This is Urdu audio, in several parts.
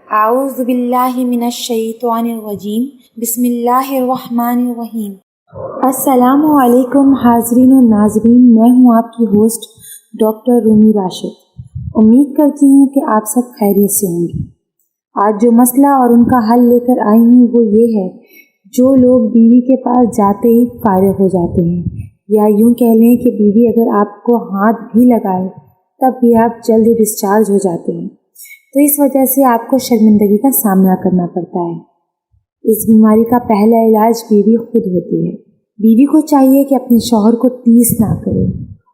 اعوذ باللہ من الشیطان الرجیم بسم اللہ الرحمن الرحیم۔ السلام علیکم حاضرین و ناظرین، میں ہوں آپ کی ہوسٹ ڈاکٹر رومی راشد۔ امید کرتی ہوں کہ آپ سب خیریت سے ہوں گے۔ آج جو مسئلہ اور ان کا حل لے کر آئی ہوں وہ یہ ہے، جو لوگ بیوی کے پاس جاتے ہی فارغ ہو جاتے ہیں، یا یوں کہہ لیں کہ بیوی اگر آپ کو ہاتھ بھی لگائے تب بھی آپ جلد ڈسچارج ہو جاتے ہیں، تو اس وجہ سے آپ کو شرمندگی کا سامنا کرنا پڑتا ہے۔ اس بیماری کا پہلا علاج بیوی خود ہوتی ہے۔ بیوی کو چاہیے کہ اپنے شوہر کو ٹیز نہ کرے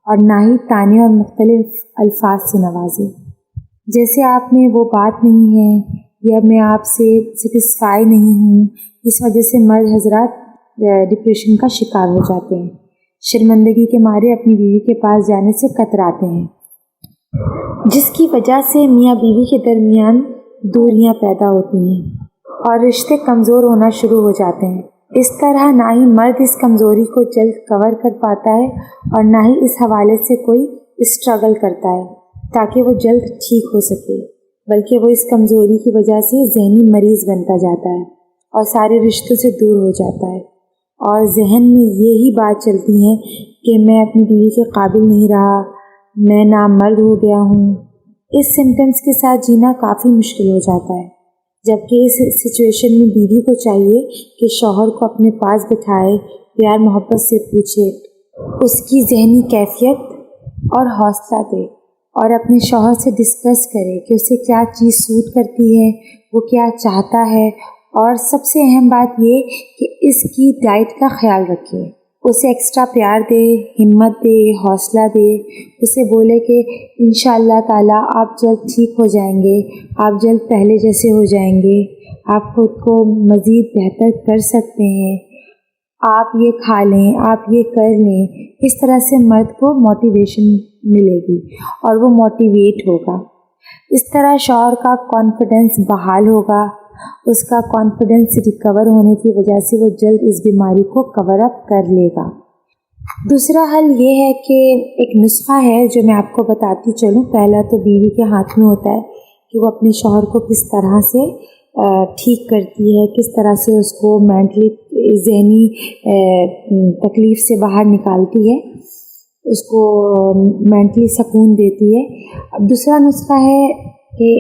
اور نہ ہی طعنے اور مختلف الفاظ سے نوازے، جیسے آپ میں وہ بات نہیں ہے یا میں آپ سے سیٹسفائی نہیں ہوں۔ اس وجہ سے مرد حضرات ڈپریشن کا شکار ہو جاتے ہیں، شرمندگی کے مارے اپنی بیوی کے پاس جانے سے کتراتے ہیں، جس کی وجہ سے میاں بیوی کے درمیان دوریاں پیدا ہوتی ہیں اور رشتے کمزور ہونا شروع ہو جاتے ہیں۔ اس طرح نہ ہی مرد اس کمزوری کو جلد کور کر پاتا ہے اور نہ ہی اس حوالے سے کوئی اسٹرگل کرتا ہے تاکہ وہ جلد ٹھیک ہو سکے، بلکہ وہ اس کمزوری کی وجہ سے ذہنی مریض بنتا جاتا ہے اور سارے رشتوں سے دور ہو جاتا ہے، اور ذہن میں یہی بات چلتی ہے کہ میں اپنی بیوی کے قابل نہیں رہا، میں نامرد ہو گیا ہوں۔ اس سمٹمز کے ساتھ جینا کافی مشکل ہو جاتا ہے، جبکہ اس سچویشن میں بیوی کو چاہیے کہ شوہر کو اپنے پاس بٹھائے، پیار محبت سے پوچھے، اس کی ذہنی کیفیت اور حوصلہ دے، اور اپنے شوہر سے ڈسکس کرے کہ اسے کیا چیز سوٹ کرتی ہے، وہ کیا چاہتا ہے، اور سب سے اہم بات یہ کہ اس کی ڈائٹ کا خیال رکھے، اسے ایکسٹرا پیار دے، ہمت دے، حوصلہ دے، اسے بولے کہ انشاءاللہ تعالیٰ آپ جلد ٹھیک ہو جائیں گے، آپ جلد پہلے جیسے ہو جائیں گے، آپ خود کو مزید بہتر کر سکتے ہیں، آپ یہ کھا لیں، آپ یہ کر لیں۔ اس طرح سے مرد کو موٹیویشن ملے گی اور وہ موٹیویٹ ہوگا۔ اس طرح شوہر کا کانفیڈنس بحال ہوگا، اس کا کانفیڈنس ریکور ہونے کی وجہ سے وہ جلد اس بیماری کو کور اپ کر لے گا۔ دوسرا حل یہ ہے کہ ایک نسخہ ہے جو میں آپ کو بتاتی چلوں۔ پہلا تو بیوی کے ہاتھ میں ہوتا ہے کہ وہ اپنے شوہر کو کس طرح سے ٹھیک کرتی ہے، کس طرح سے اس کو مینٹلی ذہنی تکلیف سے باہر نکالتی ہے، اس کو مینٹلی سکون دیتی ہے۔ اب دوسرا نسخہ ہے کہ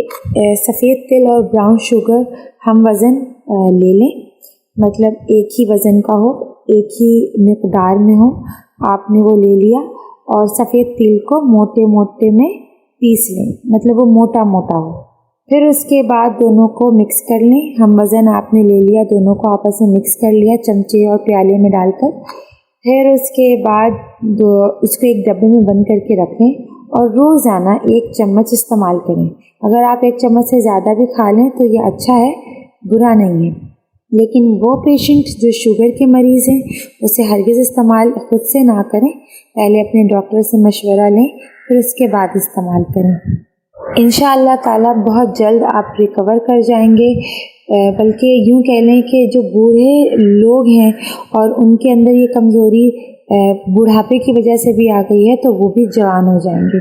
سفید تل اور براؤن شوگر ہم وزن لے لیں، مطلب ایک ہی وزن کا ہو، ایک ہی مقدار میں ہو، آپ نے وہ لے لیا، اور سفید تل کو موٹے موٹے میں پیس لیں، مطلب وہ موٹا موٹا ہو۔ پھر اس کے بعد دونوں کو مکس کر لیں، ہم وزن آپ نے لے لیا، دونوں کو آپس میں مکس کر لیا چمچے اور پیالے میں ڈال کر۔ پھر اس کے بعد اس کو ایک ڈبے میں بند کر کے رکھیں اور روزانہ 1 چمچ استعمال کریں۔ اگر آپ 1 چمچ سے زیادہ بھی کھا لیں تو یہ اچھا ہے، برا نہیں ہے، لیکن وہ پیشنٹ جو شوگر کے مریض ہیں اسے ہرگز استعمال خود سے نہ کریں، پہلے اپنے ڈاکٹر سے مشورہ لیں، پھر اس کے بعد استعمال کریں۔ انشاءاللہ تعالیٰ بہت جلد آپ ریکور کر جائیں گے، بلکہ یوں کہہ لیں کہ جو بوڑھے لوگ ہیں اور ان کے اندر یہ کمزوری بڑھاپے کی وجہ سے بھی آ گئی ہے تو وہ بھی جوان ہو جائیں گے۔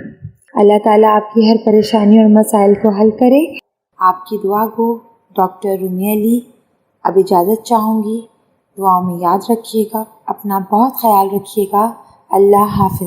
اللہ تعالیٰ آپ کی ہر پریشانی اور مسائل کو حل کرے۔ آپ کی دعا گو ڈاکٹر رومی علی۔ اب اجازت چاہوں گی، دعاؤں میں یاد رکھیے گا، اپنا بہت خیال رکھیے گا۔ اللہ حافظ۔